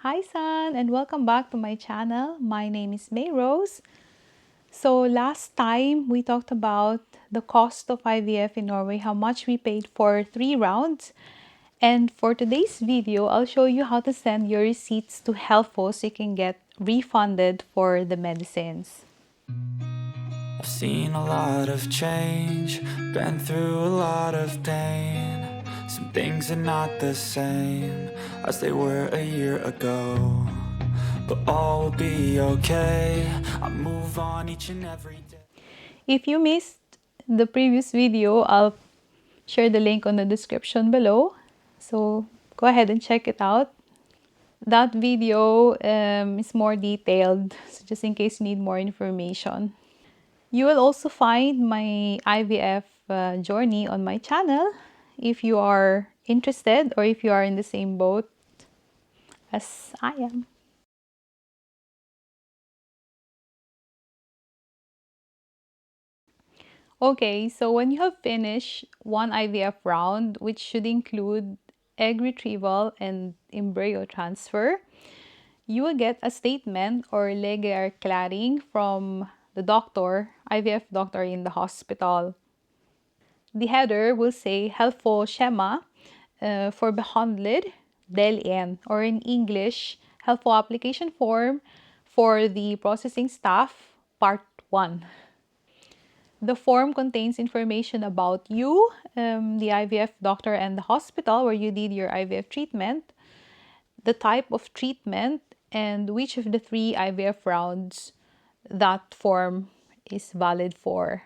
Hi San, and welcome back to my channel. My name is May Rose. So last time we talked about the cost of IVF in Norway, how much we paid for 3 rounds. And for today's video, I'll show you how to send your receipts to HELFO so you can get refunded for the medicines. I've seen a lot of change, been through a lot of pain. Some things are not the same as they were a year ago, but all will be okay. I move on each and every day. If you missed the previous video, I'll share the link on the description below. So go ahead and check it out. That video is more detailed, so just in case you need more information. You will also find my IVF journey on my channel if you are interested or if you are in the same boat as I am. Okay, so when you have finished one IVF round, which should include egg retrieval and embryo transfer, you will get a statement or legeerklæring from the doctor, IVF doctor in the hospital. The header will say HELFO schema for behandler del 1, or in English, HELFO application form for the processing staff part 1. The form contains information about you, the IVF doctor, and the hospital where you did your IVF treatment, the type of treatment, and which of the 3 IVF rounds that form is valid for.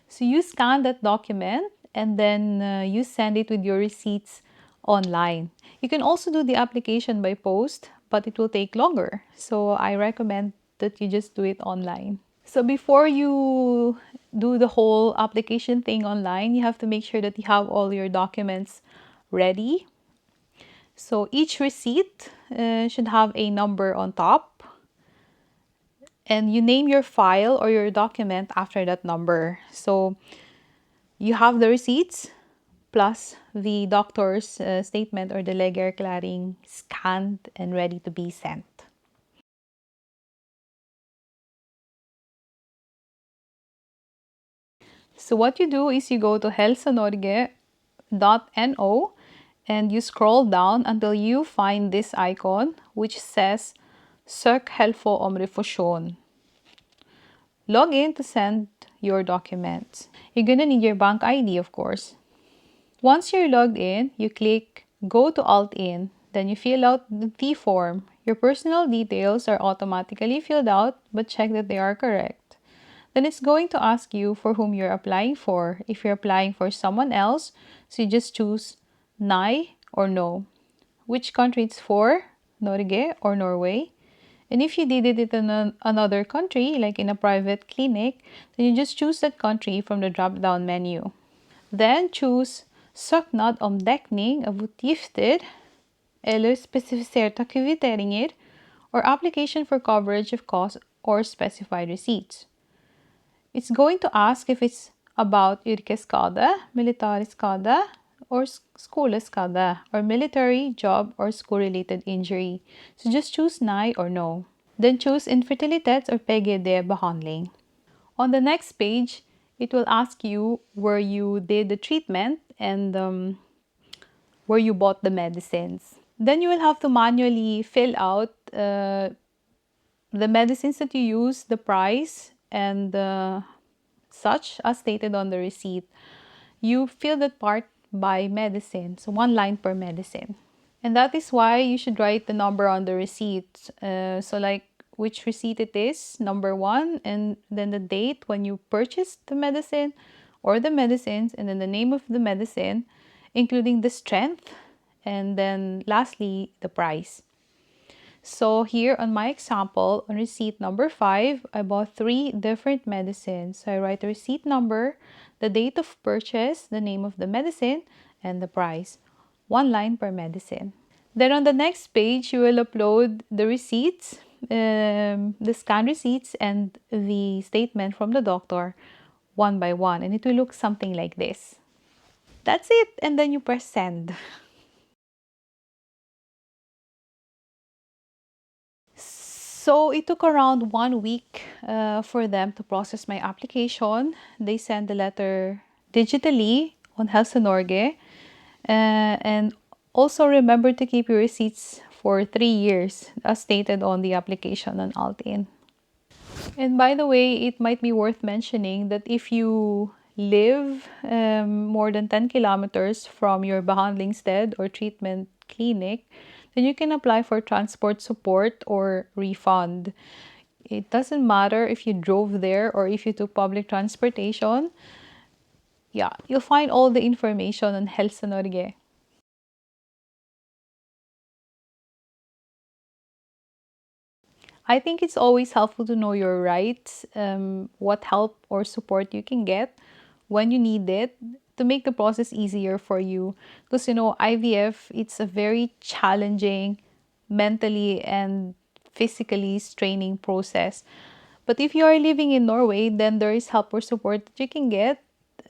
So you scan that document and then you send it with your receipts online. You can also do the application by post, but it will take longer. So I recommend that you just do it online. So before you do the whole application thing online, you have to make sure that you have all your documents ready. So each receipt should have a number on top, and you name your file or your document after that number. So you have the receipts plus the doctor's statement or the legeerklæring scanned and ready to be sent. So what you do is you go to helsenorge.no and you scroll down until you find this icon which says Søk HELFO om refusjon. Log in to send your documents. You're gonna need your bank ID, of course. Once you're logged in, you click Go to Alt-In. Then you fill out the form. Your personal details are automatically filled out, but check that they are correct. Then it's going to ask you for whom you're applying for. If you're applying for someone else, so you just choose Nei or No. Which country it's for, Norge or Norway. And if you did it in another country, like in a private clinic, then you just choose that country from the drop-down menu. Then choose Søknad om dekning av utgifter eller spesifiserte kvitteringer, or application for coverage of costs or specified receipts. It's going to ask if it's about yrkesskade, military skade, or skoleskade, or military, job, or school-related injury. So just choose Nei or No. Then choose infertilitet or PGD-behandling. On the next page, it will ask you where you did the treatment and where you bought the medicines. Then you will have to manually fill out the medicines that you use, the price, and such as stated on the receipt. You fill that part by medicine, so 1 line per medicine. And that is why you should write the number on the receipt. So like which receipt it is, number 1, and then the date when you purchased the medicine or the medicines, and then the name of the medicine, including the strength, and then lastly, the price. So here on my example, on receipt number 5, I bought 3 different medicines. So I write the receipt number, the date of purchase, the name of the medicine, and the price. 1 line per medicine. Then on the next page, you will upload the receipts, the scanned receipts, and the statement from the doctor one by one. And it will look something like this. That's it. And then you press send. So it took around 1 week for them to process my application. They sent the letter digitally on HELFO Norge. And also remember to keep your receipts for 3 years as stated on the application on Altin. And by the way, it might be worth mentioning that if you live more than 10 kilometers from your behandling stead or treatment clinic, then you can apply for transport support or refund. It doesn't matter if you drove there or if you took public transportation. Yeah, you'll find all the information on HELFO Norge. I think it's always helpful to know your rights, what help or support you can get when you need it to make the process easier for you. Because, IVF, it's a very challenging, mentally and physically straining process. But if you are living in Norway, then there is help or support that you can get.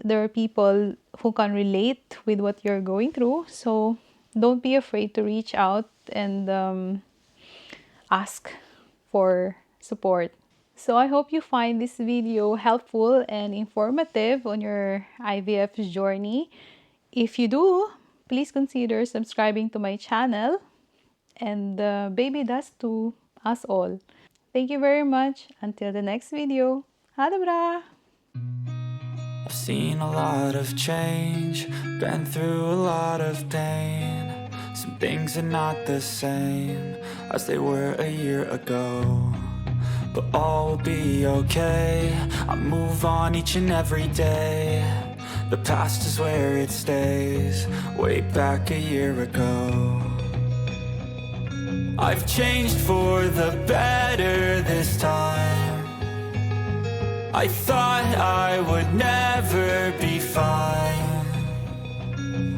There are people who can relate with what you're going through. So don't be afraid to reach out and ask for support. So I hope you find this video helpful and informative on your IVF journey. If you do, please consider subscribing to my channel and baby dust to us all. Thank you very much. Until the next video. Ha det bra! I've seen a lot of change, been through a lot of pain. Some things are not the same as they were a year ago, but all will be okay. I move on each and every day. The past is where it stays, way back a year ago. I've changed for the better this time. I thought I would never be fine.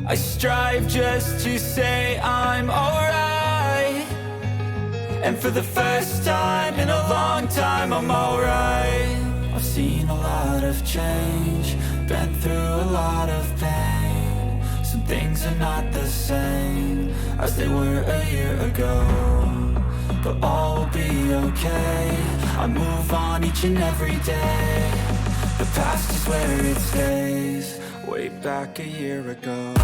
I strive just to say I'm alright, and for the first time in a long time I'm alright. I've seen a lot of change, been through a lot of pain. Some things are not the same as they were a year ago, but all will be okay. I move on each and every day. The past is where it stays, way back a year ago.